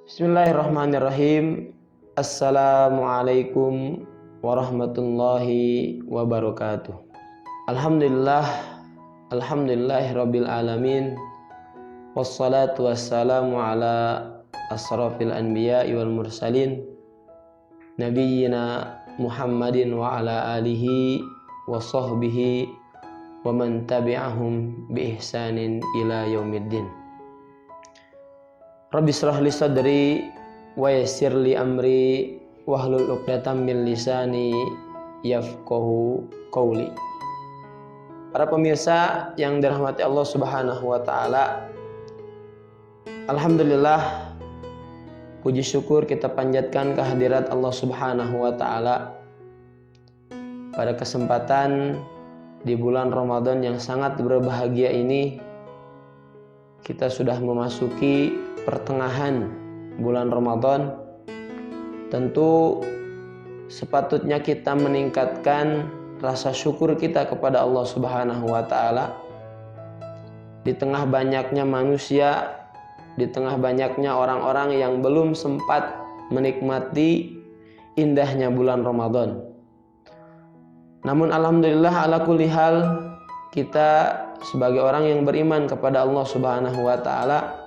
Bismillahirrahmanirrahim. Assalamualaikum warahmatullahi wabarakatuh. Alhamdulillahirabbil alamin. Wassalatu wassalamu ala asrafil anbiya'i wal mursalin nabiyyina Muhammadin wa ala alihi wa sahbihi wa man tabi'ahum bi ihsanin ila yaumiddin. Rabbi shrah li sadri wa yassir li amri wahlul 'uqdatam min lisani yafqahu qawli. Para pemirsa yang dirahmati Allah Subhanahu wa taala, alhamdulillah, puji syukur kita panjatkan kehadirat Allah Subhanahu wa taala pada kesempatan di bulan Ramadan yang sangat berbahagia ini. Kita sudah memasuki pertengahan bulan Ramadan. Tentu sepatutnya kita meningkatkan rasa syukur kita kepada Allah Subhanahu wa taala. Di tengah banyaknya manusia, di tengah banyaknya orang-orang yang belum sempat menikmati indahnya bulan Ramadan. Namun alhamdulillah ala kulli hal, kita sebagai orang yang beriman kepada Allah Subhanahu wa taala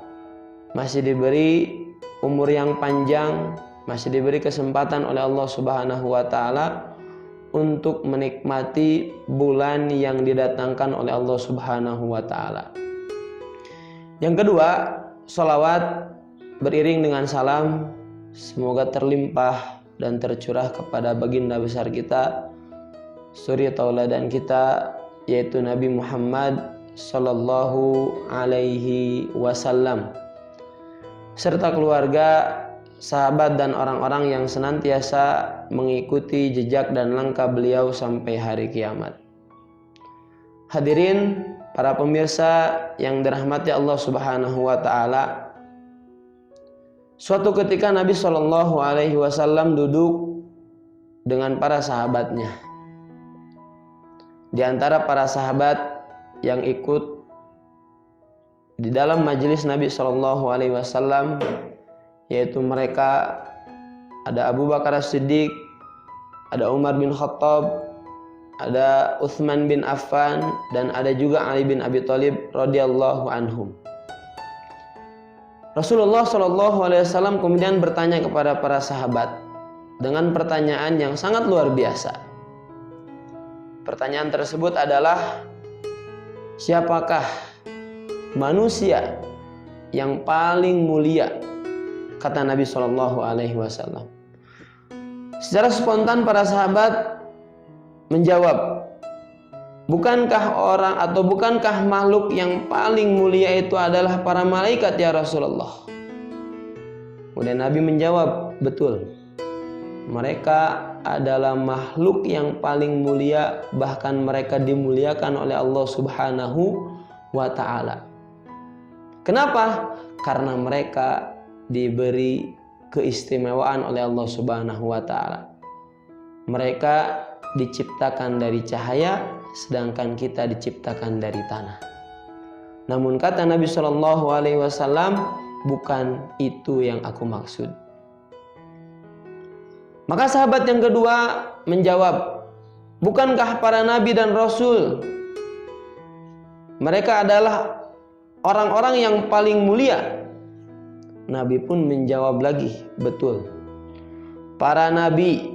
masih diberi umur yang panjang, masih diberi kesempatan oleh Allah Subhanahu wa taala untuk menikmati bulan yang didatangkan oleh Allah Subhanahu wa taala. Yang kedua, sholawat beriring dengan salam semoga terlimpah dan tercurah kepada baginda besar kita, suri tauladan kita, yaitu Nabi Muhammad sallallahu alaihi wasallam, serta keluarga, sahabat dan orang-orang yang senantiasa mengikuti jejak dan langkah beliau sampai hari kiamat. Hadirin para pemirsa yang dirahmati Allah Subhanahu wa taala, suatu ketika Nabi sallallahu alaihi wasallam duduk dengan para sahabatnya. Di antara para sahabat yang ikut di dalam majelis Nabi sallallahu alaihi wasallam, yaitu mereka ada Abu Bakar As-Siddiq, ada Umar bin Khattab, ada Utsman bin Affan, dan ada juga Ali bin Abi Thalib radhiyallahu anhum. Rasulullah sallallahu alaihi wasallam kemudian bertanya kepada para sahabat dengan pertanyaan yang sangat luar biasa. Pertanyaan tersebut adalah, siapakah manusia yang paling mulia? Kata Nabi Shallallahu Alaihi Wasallam. Secara spontan para sahabat menjawab, bukankah orang atau bukankah makhluk yang paling mulia itu adalah para malaikat ya Rasulullah? Kemudian Nabi menjawab, betul, mereka adalah makhluk yang paling mulia, bahkan mereka dimuliakan oleh Allah Subhanahu wa ta'ala. Kenapa? Karena mereka diberi keistimewaan oleh Allah Subhanahu wa ta'ala. Mereka diciptakan dari cahaya, sedangkan kita diciptakan dari tanah. Namun kata Nabi Shallallahu alaihi wasallam, bukan itu yang aku maksud. Maka sahabat yang kedua menjawab, bukankah para nabi dan rasul mereka adalah orang-orang yang paling mulia? Nabi pun menjawab lagi, betul. Para nabi,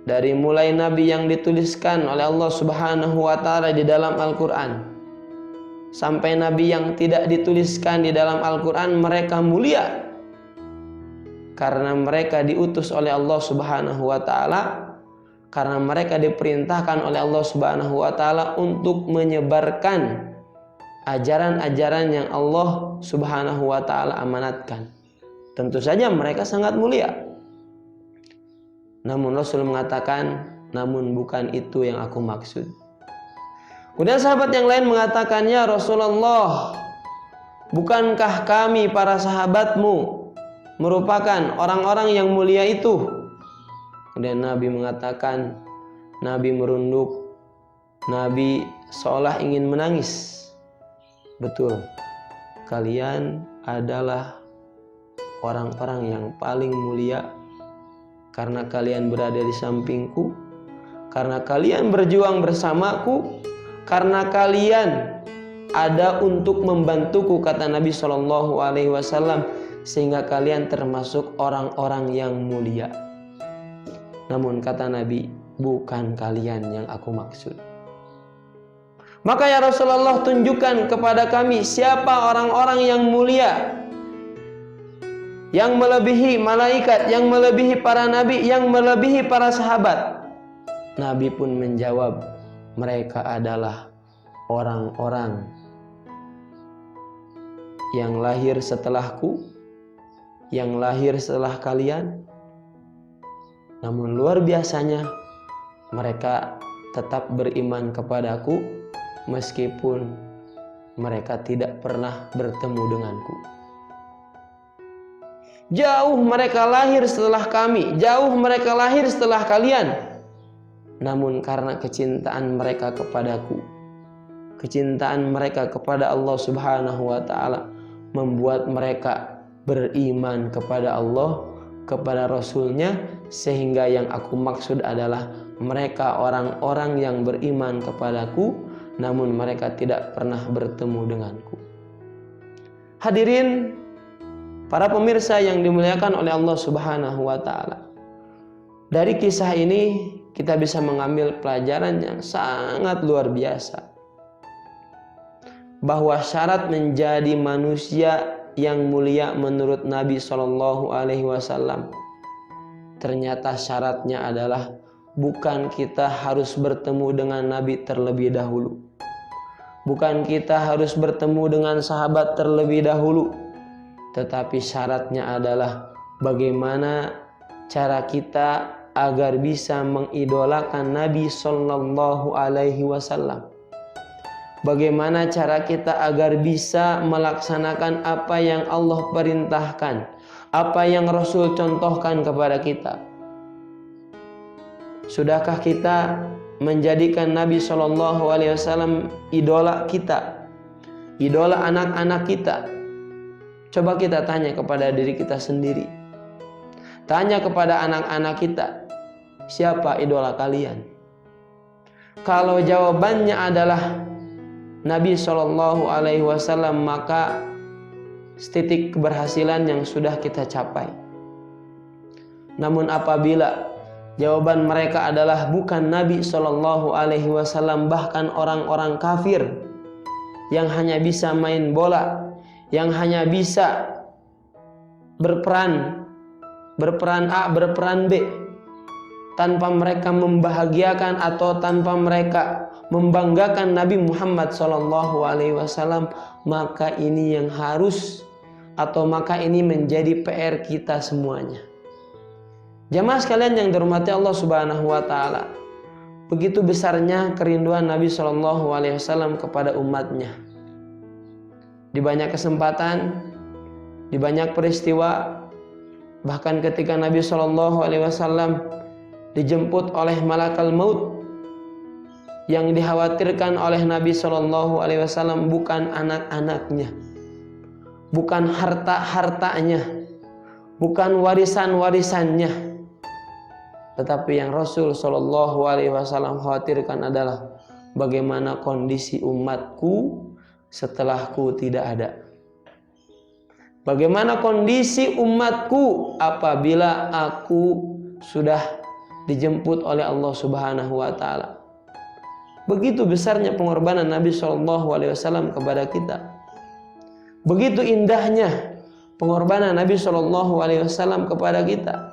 dari mulai nabi yang dituliskan oleh Allah Subhanahu wa taala di dalam Al-Qur'an sampai nabi yang tidak dituliskan di dalam Al-Qur'an, mereka mulia karena mereka diutus oleh Allah Subhanahu wa taala, karena mereka diperintahkan oleh Allah Subhanahu wa taala untuk menyebarkan ajaran-ajaran yang Allah Subhanahu wa taala amanatkan. Tentu saja mereka sangat mulia. Namun Rasul mengatakan, namun bukan itu yang aku maksud. Kemudian sahabat yang lain mengatakan, ya Rasulullah, bukankah kami para sahabatmu merupakan orang-orang yang mulia itu? Kemudian Nabi mengatakan, Nabi merunduk, Nabi seolah ingin menangis. Betul, kalian adalah orang-orang yang paling mulia, karena kalian berada di sampingku, karena kalian berjuang bersamaku, karena kalian ada untuk membantuku, kata Nabi Shallallahu Alaihi Wasallam, sehingga kalian termasuk orang-orang yang mulia. Namun kata Nabi, bukan kalian yang aku maksud. Maka ya Rasulullah, tunjukkan kepada kami siapa orang-orang yang mulia, yang melebihi malaikat, yang melebihi para nabi, yang melebihi para sahabat. Nabi pun menjawab, mereka adalah orang-orang yang lahir setelahku, yang lahir setelah kalian. Namun luar biasanya, mereka tetap beriman kepadaku meskipun mereka tidak pernah bertemu denganku. Jauh mereka lahir setelah kami, jauh mereka lahir setelah kalian. Namun karena kecintaan mereka kepadaku, kecintaan mereka kepada Allah Subhanahu wa Ta'ala, membuat mereka beriman kepada Allah, kepada Rasul-Nya, sehingga yang aku maksud adalah mereka orang-orang yang beriman kepadaku, namun mereka tidak pernah bertemu denganku. Hadirin, para pemirsa yang dimuliakan oleh Allah Subhanahu wa Ta'ala, dari kisah ini kita bisa mengambil pelajaran yang sangat luar biasa, bahwa syarat menjadi manusia yang mulia menurut Nabi Shallallahu Alaihi Wasallam, ternyata syaratnya adalah bukan kita harus bertemu dengan Nabi terlebih dahulu, bukan kita harus bertemu dengan sahabat terlebih dahulu, tetapi syaratnya adalah bagaimana cara kita agar bisa mengidolakan Nabi Shallallahu Alaihi Wasallam. Bagaimana cara kita agar bisa melaksanakan apa yang Allah perintahkan, apa yang Rasul contohkan kepada kita. Sudahkah kita menjadikan Nabi Shallallahu Alaihi Wasallam idola kita, idola anak-anak kita? Coba kita tanya kepada diri kita sendiri. Tanya kepada anak-anak kita, siapa idola kalian? Kalau jawabannya adalah Nabi Shallallahu Alaihi Wasallam, maka titik keberhasilan yang sudah kita capai. Namun apabila jawaban mereka adalah bukan Nabi Shallallahu Alaihi Wasallam, bahkan orang-orang kafir yang hanya bisa main bola, yang hanya bisa berperan A, berperan B, tanpa mereka membahagiakan atau tanpa mereka membanggakan Nabi Muhammad Sallallahu Alaihi Wasallam, maka ini yang harus, atau maka ini menjadi PR kita semuanya. Jamaah sekalian yang dirahmati Allah Subhanahu wa Ta'ala, begitu besarnya kerinduan Nabi Sallallahu Alaihi Wasallam kepada umatnya. Di banyak kesempatan, di banyak peristiwa, bahkan ketika Nabi Sallallahu Alaihi Wasallam dijemput oleh malakal maut, yang dikhawatirkan oleh Nabi Shallallahu Alaihi Wasallam bukan anak-anaknya, bukan harta-hartanya, bukan warisan-warisannya, tetapi yang Rasul Shallallahu Alaihi Wasallam khawatirkan adalah bagaimana kondisi umatku setelahku tidak ada. Bagaimana kondisi umatku apabila aku sudah dijemput oleh Allah Subhanahu wa Ta'ala. Begitu besarnya pengorbanan Nabi Shallallahu Alaihi Wasallam kepada kita. Begitu indahnya pengorbanan Nabi Shallallahu Alaihi Wasallam kepada kita,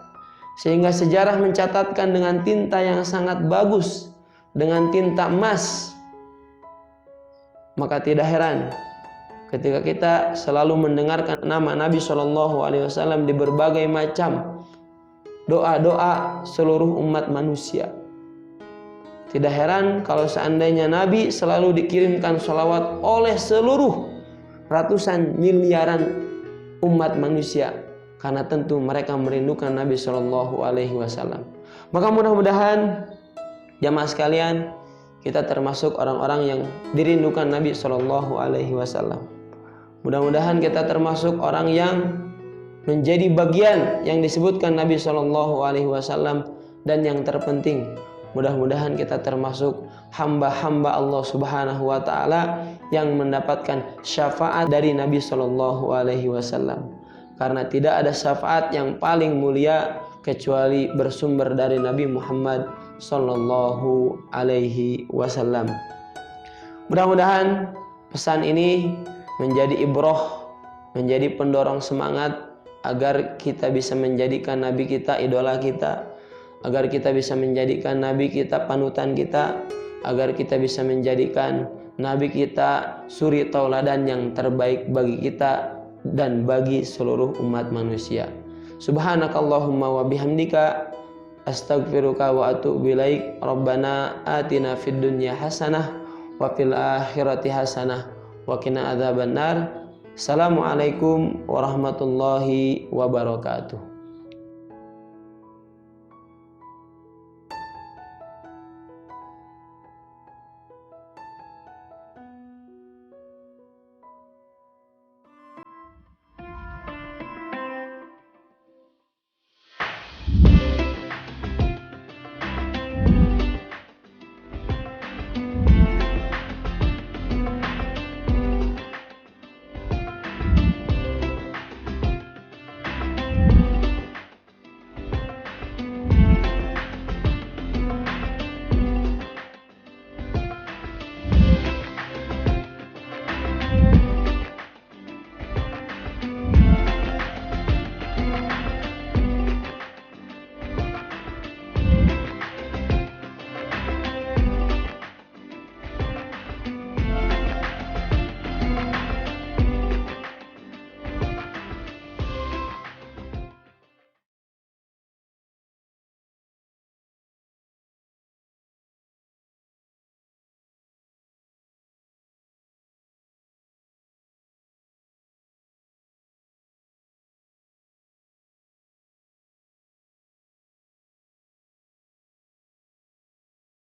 sehingga sejarah mencatatkan dengan tinta yang sangat bagus, dengan tinta emas. Maka tidak heran ketika kita selalu mendengarkan nama Nabi Shallallahu Alaihi Wasallam di berbagai macam doa-doa seluruh umat manusia. Tidak heran kalau seandainya Nabi selalu dikirimkan sholawat oleh seluruh ratusan miliaran umat manusia, karena tentu mereka merindukan Nabi Shallallahu Alaihi Wasallam. Maka mudah-mudahan jamaah sekalian, kita termasuk orang-orang yang dirindukan Nabi Shallallahu Alaihi Wasallam. Mudah-mudahan kita termasuk orang yang menjadi bagian yang disebutkan Nabi SAW. Dan yang terpenting, mudah-mudahan kita termasuk hamba-hamba Allah Subhanahu wa Ta'ala yang mendapatkan syafaat dari Nabi SAW. Karena tidak ada syafaat yang paling mulia kecuali bersumber dari Nabi Muhammad Sallallahu Alaihi Wasallam. Mudah-mudahan pesan ini menjadi ibroh, menjadi pendorong semangat agar kita bisa menjadikan Nabi kita idola kita, agar kita bisa menjadikan Nabi kita panutan kita, agar kita bisa menjadikan Nabi kita suri tauladan yang terbaik bagi kita dan bagi seluruh umat manusia. Subhanakallahumma wa bihamdika astaghfiruka wa atubu ilaik. Rabbana atina fid dunya hasanah wa fil akhirati hasanah wa qina adzabannar. Assalamualaikum warahmatullahi wabarakatuh.